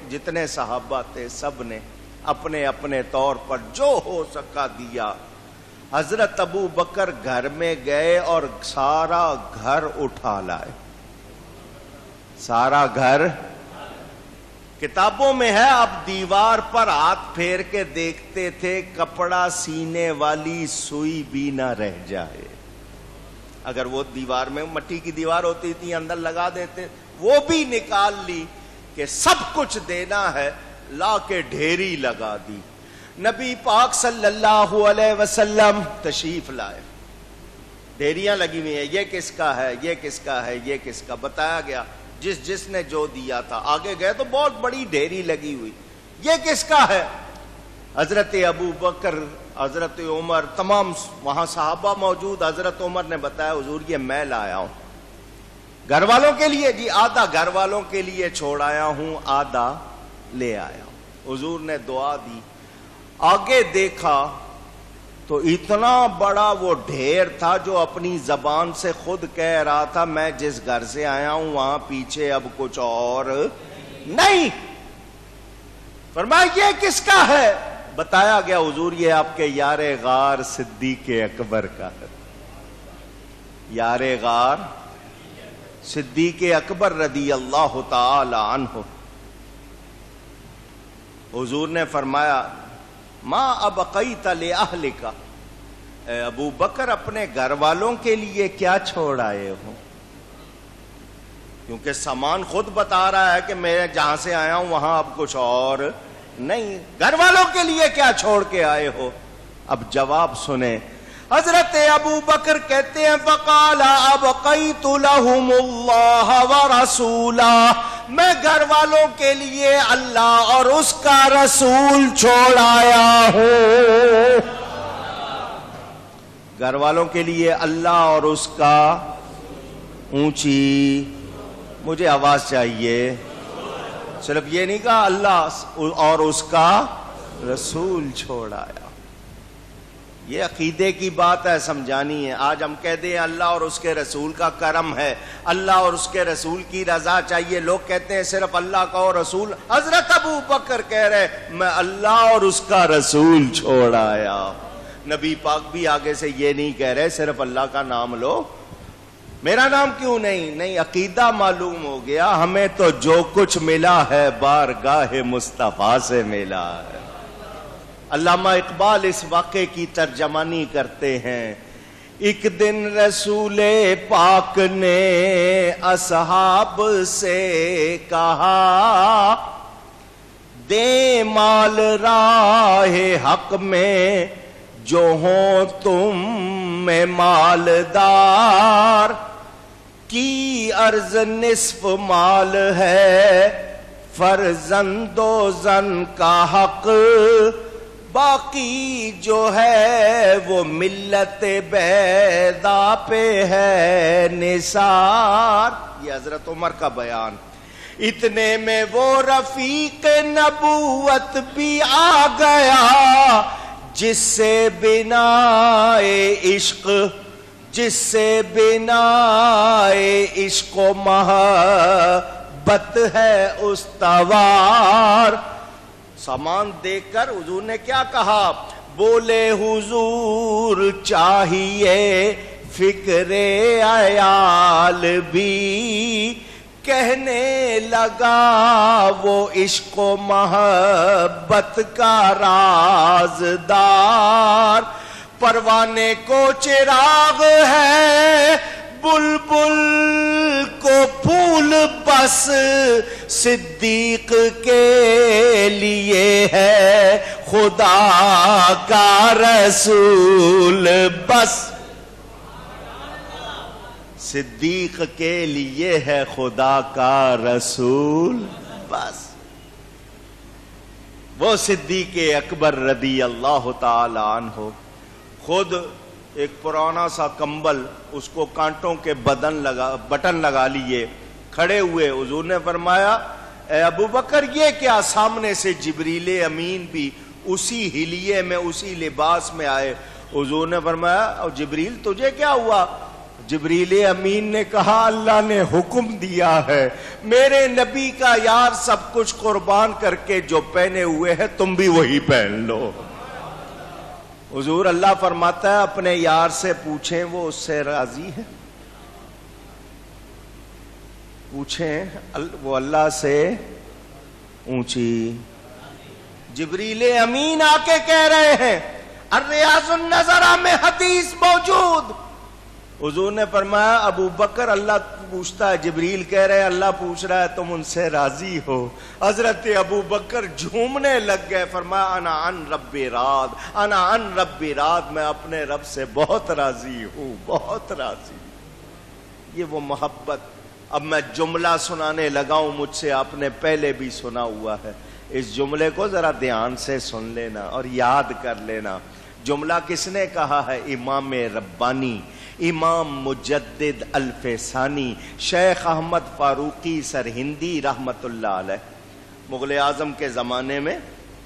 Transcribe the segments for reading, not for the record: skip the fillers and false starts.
جتنے صحابہ تھے سب نے اپنے اپنے طور پر جو ہو سکا دیا. حضرت ابو بکر گھر میں گئے اور سارا گھر اٹھا لائے. سارا گھر، کتابوں میں ہے اب دیوار پر ہاتھ پھیر کے دیکھتے تھے کپڑا سینے والی سوئی بھی نہ رہ جائے. اگر وہ دیوار میں مٹی کی دیوار ہوتی تھی اندر لگا دیتے، وہ بھی نکال لی کہ سب کچھ دینا ہے، لا کے ڈھیری لگا دی. نبی پاک صلی اللہ علیہ وسلم تشریف لائے، ڈھیریاں لگی ہوئی ہیں، یہ کس کا ہے، یہ کس کا ہے، یہ کس کا، بتایا گیا جس نے جو دیا تھا. آگے گئے تو بہت بڑی ڈھیری لگی ہوئی، یہ کس کا ہے؟ حضرت ابو بکر، حضرت عمر، تمام وہاں صحابہ موجود. حضرت عمر نے بتایا حضور یہ میں لایا ہوں گھر والوں کے لیے. جی آدھا گھر والوں کے لیے چھوڑ آیا ہوں، آدھا لے آیا ہوں. حضور نے دعا دی. آگے دیکھا تو اتنا بڑا وہ ڈھیر تھا جو اپنی زبان سے خود کہہ رہا تھا میں جس گھر سے آیا ہوں وہاں پیچھے اب کچھ اور نہیں. فرمایا یہ کس کا ہے؟ بتایا گیا حضور یہ آپ کے یار غار صدیق اکبر کا ہے. یار غار صدیق اکبر رضی اللہ تعالی عنہ. حضور نے فرمایا ما ابقیت لأہلک، اے ابو بکر اپنے گھر والوں کے لیے کیا چھوڑ آئے ہو؟ کیونکہ سامان خود بتا رہا ہے کہ میں جہاں سے آیا ہوں وہاں اب کچھ اور نہیں، گھر والوں کے لیے کیا چھوڑ کے آئے ہو؟ اب جواب سنیں. حضرت ابو بکر کہتے ہیں فقال ابقیت لهم اللہ ورسولہ، میں گھر والوں کے لیے اللہ اور اس کا رسول چھوڑ آیا ہوں. گھر والوں کے لیے اللہ اور اس کا، اونچی مجھے آواز چاہیے، صرف یہ نہیں کہا اللہ اور اس کا رسول چھوڑ آیا. یہ عقیدے کی بات ہے، سمجھانی ہے. آج ہم کہہ دیں اللہ اور اس کے رسول کا کرم ہے، اللہ اور اس کے رسول کی رضا چاہیے. لوگ کہتے ہیں صرف اللہ کا اور رسول. حضرت ابو بکر کہہ رہے میں اللہ اور اس کا رسول چھوڑ آیا. نبی پاک بھی آگے سے یہ نہیں کہہ رہے صرف اللہ کا نام لو، میرا نام کیوں نہیں. عقیدہ معلوم ہو گیا ہمیں تو جو کچھ ملا ہے بارگاہ مصطفیٰ سے ملا ہے. علامہ اقبال اس واقعے کی ترجمانی کرتے ہیں. ایک دن رسول پاک نے اصحاب سے کہا دے مال راہ حق میں جو ہوں تم میں مالدار، کی عرض نصف مال ہے فرزند و زن کا حق، باقی جو ہے وہ ملت بیضا پہ ہے نثار. یہ حضرت عمر کا بیان. اتنے میں وہ رفیق نبوت بھی آ گیا جس سے بنا عشق، جس سے بنا عشق و محبت ہے استوار. سامان دیکھ کر حضور نے کیا کہا؟ بولے حضور چاہیے فکر عیال بھی، کہنے لگا وہ عشق و محبت کا رازدار. پروانے کو چراغ ہے بلبل کو پھول بس، صدیق کے لیے ہے خدا کا رسول بس. صدیق کے لیے ہے خدا کا رسول بس. وہ صدیق اکبر رضی اللہ تعالی عنہ خود ایک پرانا سا کمبل، اس کو کانٹوں کے بٹن لگا لیے، کھڑے ہوئے. حضور نے فرمایا اے ابو بکر یہ کیا؟ سامنے سے جبریل امین بھی اسی حلیے میں اسی لباس میں آئے. حضور نے فرمایا جبریل تجھے کیا ہوا؟ جبریل امین نے کہا اللہ نے حکم دیا ہے میرے نبی کا یار سب کچھ قربان کر کے جو پہنے ہوئے ہے تم بھی وہی پہن لو۔ حضور اللہ فرماتا ہے اپنے یار سے پوچھیں وہ اس سے راضی ہے، پوچھیں وہ اللہ سے اونچی۔ جبریل امین آ کے کہہ رہے ہیں الریاض النظرہ میں حدیث موجود، حضور نے فرمایا ابو بکر اللہ پوچھتا ہے، جبریل کہہ رہے ہیں اللہ پوچھ رہا ہے تم ان سے راضی ہو؟ حضرت ابو بکر جھومنے لگ گئے، فرمایا انا عن رب راض، انا عن رب راض، میں اپنے رب سے بہت راضی ہوں، بہت راضی۔ یہ وہ محبت۔ اب میں جملہ سنانے لگا ہوں، مجھ سے آپ نے پہلے بھی سنا ہوا ہے، اس جملے کو ذرا دھیان سے سن لینا اور یاد کر لینا۔ جملہ کس نے کہا ہے؟ امام ربانی، امام مجدد الفسانی، شیخ احمد فاروقی سرہندی رحمت اللہ علیہ، مغل اعظم کے زمانے میں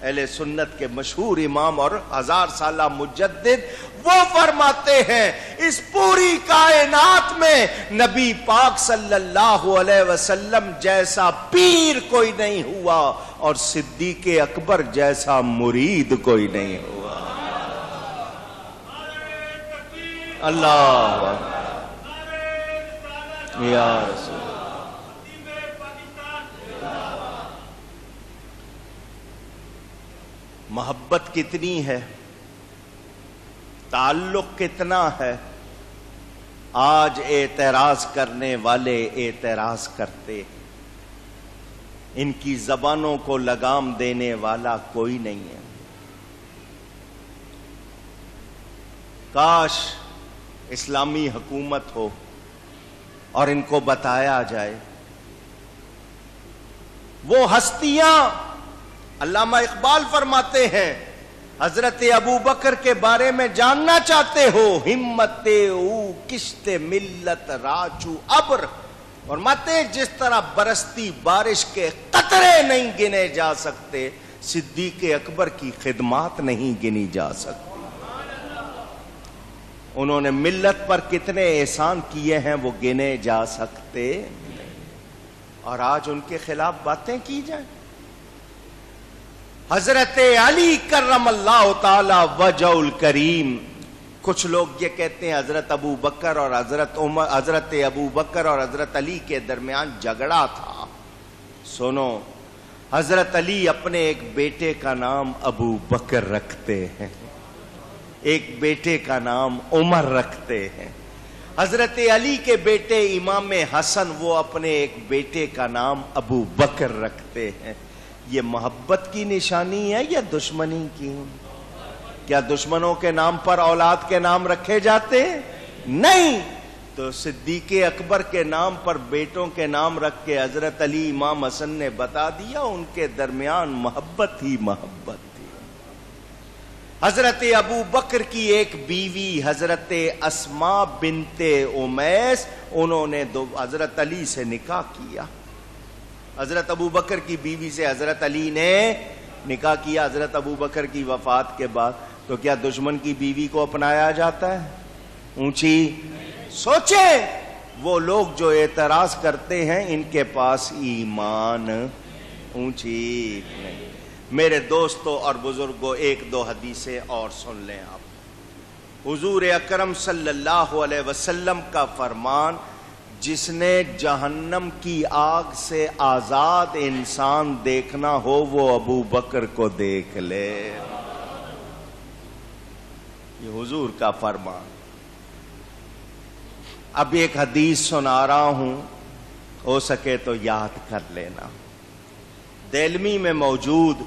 اہل سنت کے مشہور امام اور 1000 سالہ مجدد۔ وہ فرماتے ہیں اس پوری کائنات میں نبی پاک صلی اللہ علیہ وسلم جیسا پیر کوئی نہیں ہوا اور صدیق اکبر جیسا مرید کوئی نہیں ہوا۔ اللہ یا رسول محبت کتنی ہے، تعلق کتنا ہے۔ آج اعتراض کرنے والے اعتراض کرتے، ان کی زبانوں کو لگام دینے والا کوئی نہیں ہے۔ کاش اسلامی حکومت ہو اور ان کو بتایا جائے۔ وہ ہستیاں، علامہ اقبال فرماتے ہیں حضرت ابو بکر کے بارے میں جاننا چاہتے ہو، ہمت او کشت ملت راجو ابر، فرماتے ہیں جس طرح برستی بارش کے قطرے نہیں گنے جا سکتے، صدیق اکبر کی خدمات نہیں گنی جا سکتی۔ انہوں نے ملت پر کتنے احسان کیے ہیں وہ گنے جا سکتے نہیں، اور آج ان کے خلاف باتیں کی جائیں۔ حضرت علی کرم اللہ تعالی وجہ الکریم، کچھ لوگ یہ کہتے ہیں حضرت ابو بکر اور حضرت ابو بکر اور حضرت علی کے درمیان جھگڑا تھا۔ سنو، حضرت علی اپنے ایک بیٹے کا نام ابو بکر رکھتے ہیں، ایک بیٹے کا نام عمر رکھتے ہیں۔ حضرت علی کے بیٹے امام حسن وہ اپنے ایک بیٹے کا نام ابو بکر رکھتے ہیں۔ یہ محبت کی نشانی ہے یا دشمنی کی؟ کیا دشمنوں کے نام پر اولاد کے نام رکھے جاتے؟ نہیں۔ تو صدیق اکبر کے نام پر بیٹوں کے نام رکھ کے حضرت علی امام حسن نے بتا دیا ان کے درمیان محبت ہی محبت تھی۔ حضرت ابو بکر کی ایک بیوی حضرت اسماء بنت امیس، انہوں نے حضرت علی سے نکاح کیا۔ حضرت ابو بکر کی بیوی سے حضرت علی نے نکاح کیا حضرت ابو بکر کی وفات کے بعد۔ تو کیا دشمن کی بیوی کو اپنایا جاتا ہے؟ اونچی سوچیں، وہ لوگ جو اعتراض کرتے ہیں ان کے پاس ایمان اونچی نہیں۔ میرے دوستوں اور بزرگوں، ایک دو حدیثیں اور سن لیں آپ۔ حضور اکرم صلی اللہ علیہ وسلم کا فرمان، جس نے جہنم کی آگ سے آزاد انسان دیکھنا ہو وہ ابو بکر کو دیکھ لے۔ یہ حضور کا فرمان۔ اب ایک حدیث سنا رہا ہوں، ہو سکے تو یاد کر لینا۔ دہلمی میں موجود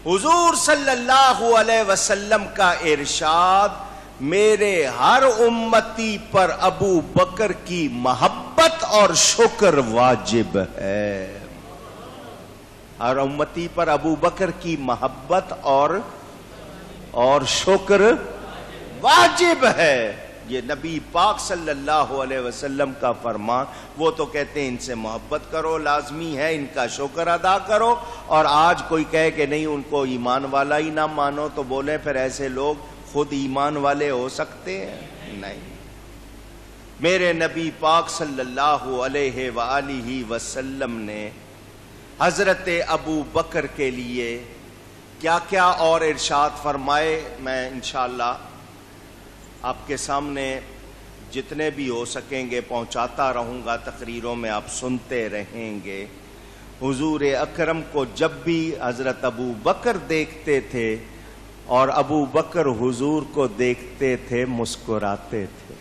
حضور صلی اللہ علیہ وسلم کا ارشاد، میرے ہر امتی پر ابو بکر کی محبت اور شکر واجب ہے۔ ہر امتی پر ابو بکر کی محبت اور شکر واجب ہے۔ یہ نبی پاک صلی اللہ علیہ وسلم کا فرمان۔ وہ تو کہتے ہیں ان سے محبت کرو، لازمی ہے، ان کا شکر ادا کرو، اور آج کوئی کہے کہ نہیں ان کو ایمان والا ہی نہ مانو تو بولے پھر ایسے لوگ خود ایمان والے ہو سکتے ہیں؟ نہیں۔ میرے نبی پاک صلی اللہ علیہ وآلہ وسلم نے حضرت ابو بکر کے لیے کیا کیا اور ارشاد فرمائے، میں انشاءاللہ آپ کے سامنے جتنے بھی ہو سکیں گے پہنچاتا رہوں گا، تقریروں میں آپ سنتے رہیں گے۔ حضور اکرم کو جب بھی حضرت ابو بکر دیکھتے تھے اور ابو بکر حضور کو دیکھتے تھے مسکراتے تھے۔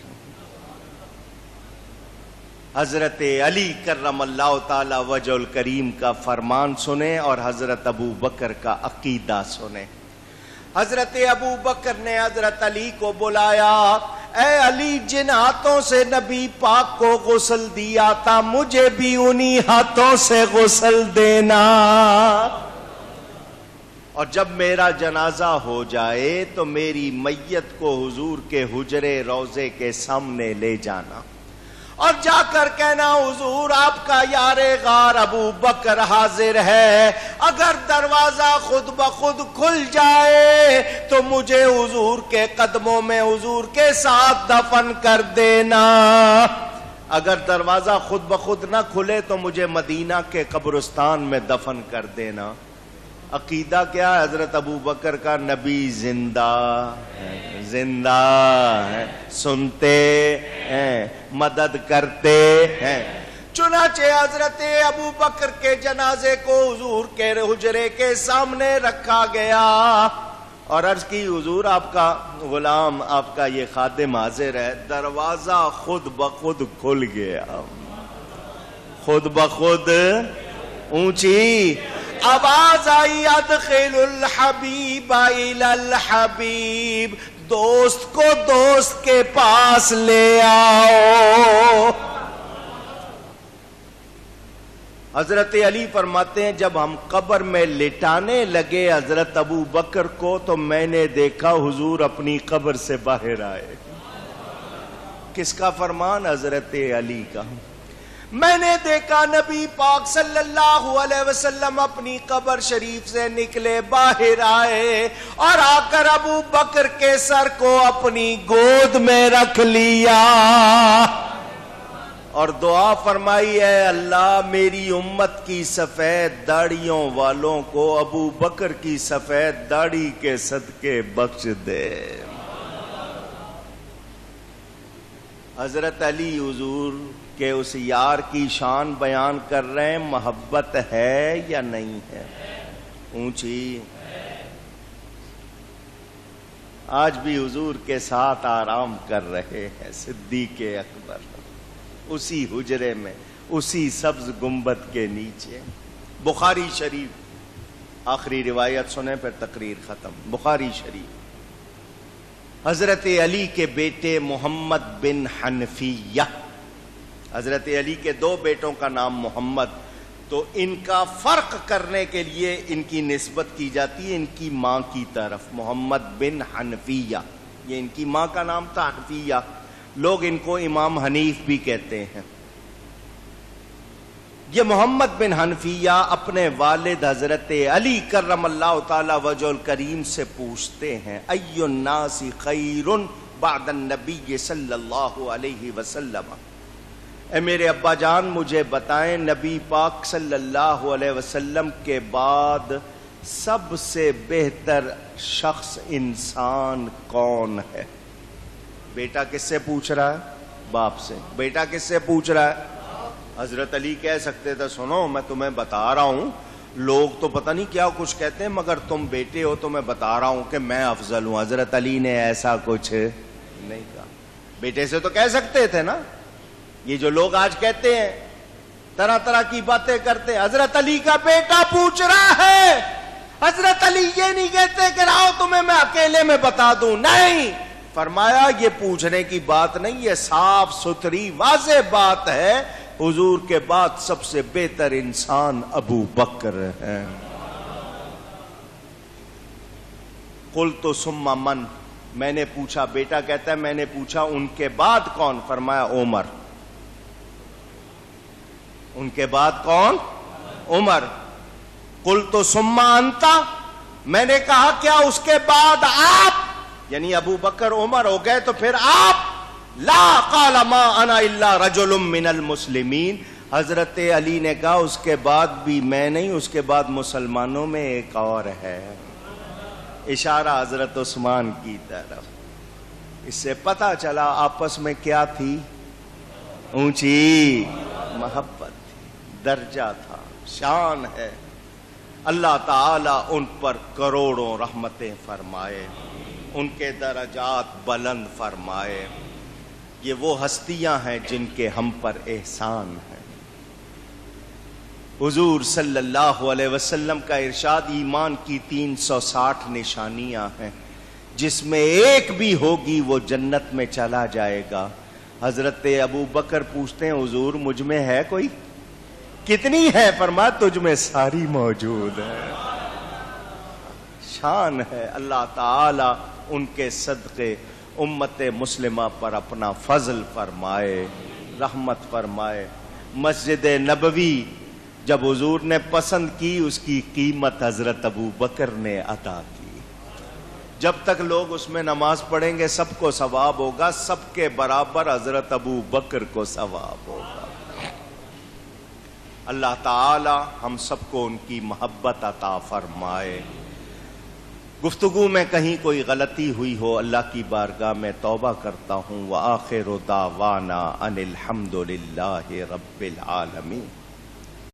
حضرت علی کرم اللہ تعالی وجہ الکریم کا فرمان سنیں اور حضرت ابو بکر کا عقیدہ سنیں۔ حضرت ابو بکر نے حضرت علی کو بلایا، اے علی، جن ہاتھوں سے نبی پاک کو غسل دیا تھا مجھے بھی انہی ہاتھوں سے غسل دینا، اور جب میرا جنازہ ہو جائے تو میری میت کو حضور کے حجرے روضے کے سامنے لے جانا اور جا کر کہنا حضور آپ کا یار غار ابو بکر حاضر ہے، اگر دروازہ خود بخود کھل جائے تو مجھے حضور کے قدموں میں حضور کے ساتھ دفن کر دینا، اگر دروازہ خود بخود نہ کھلے تو مجھے مدینہ کے قبرستان میں دفن کر دینا۔ عقیدہ کیا ہے حضرت ابو بکر کا؟ نبی زندہ ہے، زندہ ہے، سنتے ہیں، مدد کرتے ہیں۔ چنانچہ حضرت ابو بکر کے جنازے کو حضور کے حجرے کے سامنے رکھا گیا اور عرض کی حضور آپ کا غلام، آپ کا یہ خادم حاضر ہے۔ دروازہ خود بخود کھل گیا، خود بخود اونچی آواز آئی، ادخل الحبیب الی الحبیب، دوست کو دوست کے پاس لے آؤ۔ حضرت علی فرماتے ہیں جب ہم قبر میں لٹانے لگے حضرت ابو بکر کو تو میں نے دیکھا حضور اپنی قبر سے باہر آئے۔ کس کا فرمان؟ حضرت علی کا۔ میں نے دیکھا نبی پاک صلی اللہ علیہ وسلم اپنی قبر شریف سے نکلے، باہر آئے اور آ کر ابو بکر کے سر کو اپنی گود میں رکھ لیا اور دعا فرمائی، اے اللہ میری امت کی سفید داڑھیوں والوں کو ابو بکر کی سفید داڑھی کے صدقے بخش دے۔ حضرت علی حضور کہ اس یار کی شان بیان کر رہے ہیں، محبت ہے یا نہیں ہے؟ اونچی۔ آج بھی حضور کے ساتھ آرام کر رہے ہیں صدیق اکبر، اسی حجرے میں، اسی سبز گنبد کے نیچے۔ بخاری شریف، آخری روایت سنیں پھر تقریر ختم۔ بخاری شریف، حضرت علی کے بیٹے محمد بن حنفیہ، حضرت علی کے دو بیٹوں کا نام محمد، تو ان کا فرق کرنے کے لیے ان کی نسبت کی جاتی ہے ان کی ماں کی طرف۔ محمد بن حنفیہ، یہ ان کی ماں کا نام تھا حنفیہ، لوگ ان کو امام حنیف بھی کہتے ہیں۔ یہ محمد بن حنفیہ اپنے والد حضرت علی کرم اللہ تعالی وجہ الکریم سے پوچھتے ہیں، ای الناس خیر بعد النبی صلی اللہ علیہ وسلم، اے میرے ابا جان مجھے بتائیں نبی پاک صلی اللہ علیہ وسلم کے بعد سب سے بہتر شخص انسان کون ہے؟ بیٹا کس سے پوچھ رہا ہے؟ باپ سے۔ بیٹا کس سے پوچھ رہا ہے؟ حضرت علی کہہ سکتے تھے سنو میں تمہیں بتا رہا ہوں، لوگ تو پتہ نہیں کیا کچھ کہتے ہیں مگر تم بیٹے ہو تو میں بتا رہا ہوں کہ میں افضل ہوں۔ حضرت علی نے ایسا کچھ نہیں کہا۔ بیٹے سے تو کہہ سکتے تھے نا، یہ جو لوگ آج کہتے ہیں طرح طرح کی باتیں کرتے ہیں، حضرت علی کا بیٹا پوچھ رہا ہے۔ حضرت علی یہ نہیں کہتے کہ رہو تمہیں میں اکیلے میں بتا دوں، نہیں، فرمایا یہ پوچھنے کی بات نہیں، یہ صاف ستھری واضح بات ہے، حضور کے بعد سب سے بہتر انسان ابو بکر ہے۔ قلت ثم من، میں نے پوچھا، بیٹا کہتا ہے میں نے پوچھا ان کے بعد کون؟ فرمایا عمر۔ ان کے بعد کون؟ عمر۔ قلت ثم انت، میں نے کہا کیا اس کے بعد آپ؟ یعنی ابو بکر عمر ہو گئے تو پھر آپ؟ لا قال ما انا الا رجل من المسلمین. حضرت علی نے کہا اس کے بعد بھی میں نہیں، اس کے بعد مسلمانوں میں ایک اور ہے. اشارہ حضرت عثمان کی طرف. اس سے پتہ چلا آپس میں کیا تھی؟ اونچی محبت تھی، درجہ تھا، شان ہے. اللہ تعالی ان پر کروڑوں رحمتیں فرمائے، ان کے درجات بلند فرمائے. یہ وہ ہستیاں ہیں جن کے ہم پر احسان ہے. حضور صلی اللہ علیہ وسلم کا ارشاد ایمان کی 360 نشانیاں ہیں، جس میں ایک بھی ہوگی وہ جنت میں چلا جائے گا. حضرت ابو بکر پوچھتے ہیں حضور مجھ میں ہے کوئی؟ کتنی ہے؟ فرمایا تجھ میں ساری موجود ہے. شان ہے. اللہ تعالی ان کے صدقے امت مسلمہ پر اپنا فضل فرمائے، رحمت فرمائے. مسجد نبوی جب حضور نے پسند کی، اس کی قیمت حضرت ابو بکر نے ادا کی. جب تک لوگ اس میں نماز پڑھیں گے سب کو ثواب ہوگا، سب کے برابر حضرت ابو بکر کو ثواب ہوگا. اللہ تعالی ہم سب کو ان کی محبت عطا فرمائے. گفتگو میں کہیں کوئی غلطی ہوئی ہو اللہ کی بارگاہ میں توبہ کرتا ہوں. وآخر دعوانا ان الحمد للہ رب العالمین.